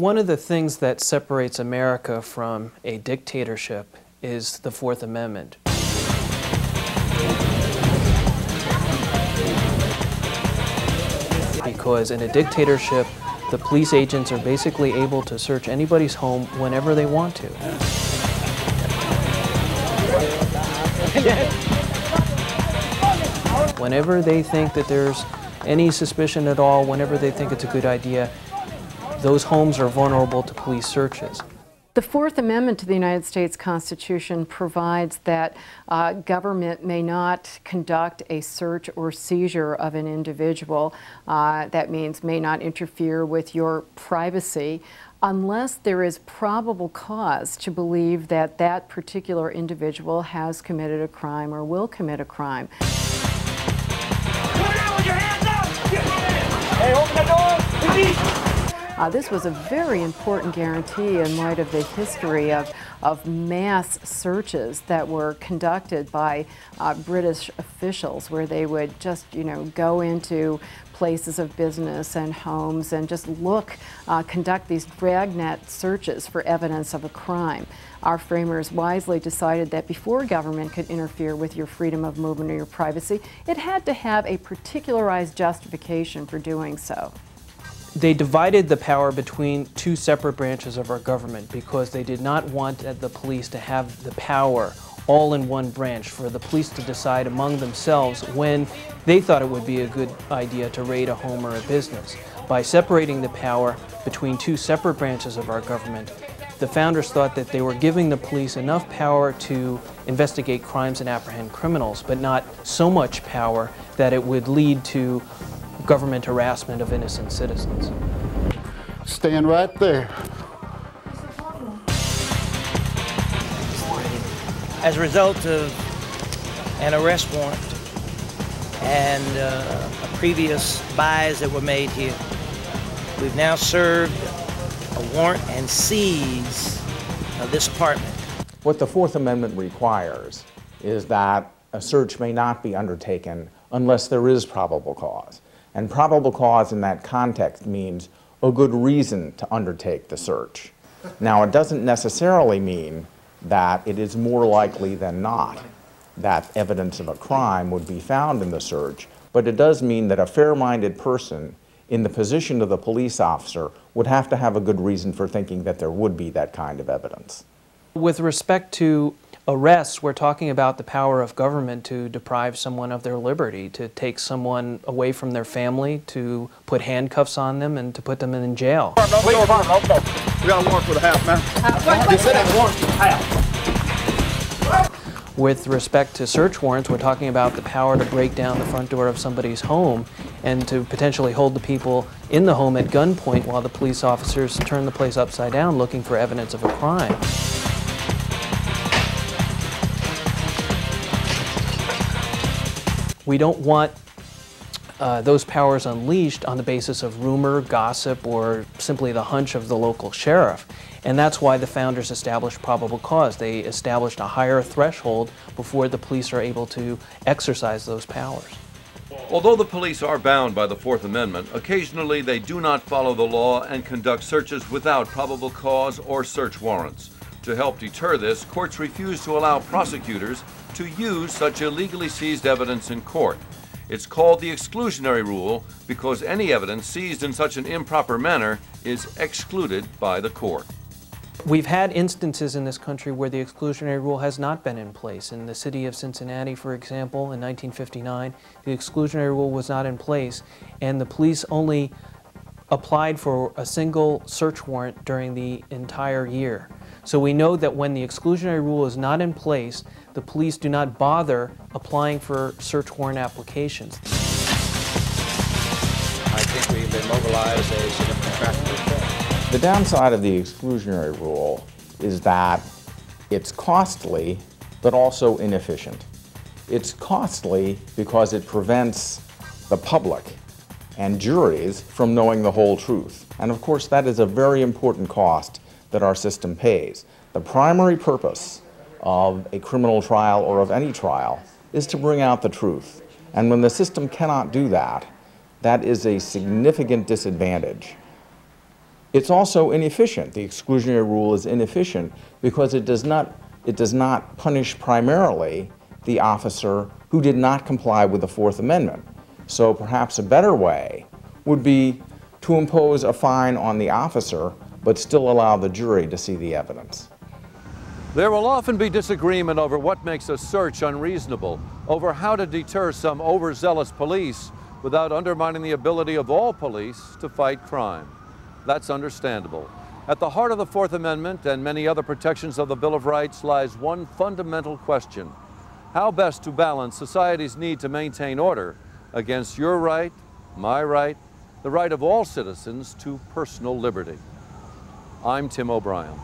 One of the things that separates America from a dictatorship is the Fourth Amendment. Because in a dictatorship, the police agents are basically able to search anybody's home whenever they want to. Whenever they think that there's any suspicion at all, whenever they think it's a good idea, those homes are vulnerable to police searches. The Fourth Amendment to the United States Constitution provides that government may not conduct a search or seizure of an individual. That means may not interfere with your privacy unless there is probable cause to believe that that particular individual has committed a crime or will commit a crime. Hey, open the door! This was a very important guarantee in light of the history of mass searches that were conducted by British officials, where they would just, go into places of business and homes and just conduct these dragnet searches for evidence of a crime. Our framers wisely decided that before government could interfere with your freedom of movement or your privacy, it had to have a particularized justification for doing so. They divided the power between two separate branches of our government because they did not want the police to have the power all in one branch, for the police to decide among themselves when they thought it would be a good idea to raid a home or a business. By separating the power between two separate branches of our government, the founders thought that they were giving the police enough power to investigate crimes and apprehend criminals, but not so much power that it would lead to government harassment of innocent citizens. Stand right there. As a result of an arrest warrant and previous buys that were made here, we've now served a warrant and seize this apartment. What the Fourth Amendment requires is that a search may not be undertaken unless there is probable cause. And probable cause in that context means a good reason to undertake the search. Now, it doesn't necessarily mean that it is more likely than not that evidence of a crime would be found in the search, but it does mean that a fair-minded person in the position of the police officer would have to have a good reason for thinking that there would be that kind of evidence. With respect to arrests, we're talking about the power of government to deprive someone of their liberty, to take someone away from their family, to put handcuffs on them, and to put them in jail. We got a warrant for the house, man. They said that warrant for the house. With respect to search warrants, we're talking about the power to break down the front door of somebody's home and to potentially hold the people in the home at gunpoint while the police officers turn the place upside down looking for evidence of a crime. We don't want those powers unleashed on the basis of rumor, gossip, or simply the hunch of the local sheriff. And that's why the founders established probable cause. They established a higher threshold before the police are able to exercise those powers. Although the police are bound by the Fourth Amendment, occasionally they do not follow the law and conduct searches without probable cause or search warrants. To help deter this, courts refuse to allow prosecutors to use such illegally seized evidence in court. It's called the exclusionary rule because any evidence seized in such an improper manner is excluded by the court. We've had instances in this country where the exclusionary rule has not been in place. In the city of Cincinnati, for example, in 1959, the exclusionary rule was not in place, and the police only applied for a single search warrant during the entire year. So we know that when the exclusionary rule is not in place, the police do not bother applying for search warrant applications. I think we've immobilized a significant traffic. The downside of the exclusionary rule is that it's costly, but also inefficient. It's costly because it prevents the public and juries from knowing the whole truth. And of course, that is a very important cost that our system pays. The primary purpose of a criminal trial or of any trial is to bring out the truth. And when the system cannot do that, that is a significant disadvantage It's also inefficient. The exclusionary rule is inefficient because it does not punish primarily the officer who did not comply with the Fourth Amendment. So perhaps a better way would be to impose a fine on the officer, but still allow the jury to see the evidence. There will often be disagreement over what makes a search unreasonable, over how to deter some overzealous police without undermining the ability of all police to fight crime. That's understandable. At the heart of the Fourth Amendment and many other protections of the Bill of Rights lies one fundamental question: how best to balance society's need to maintain order against your right, my right, the right of all citizens to personal liberty. I'm Tim O'Brien.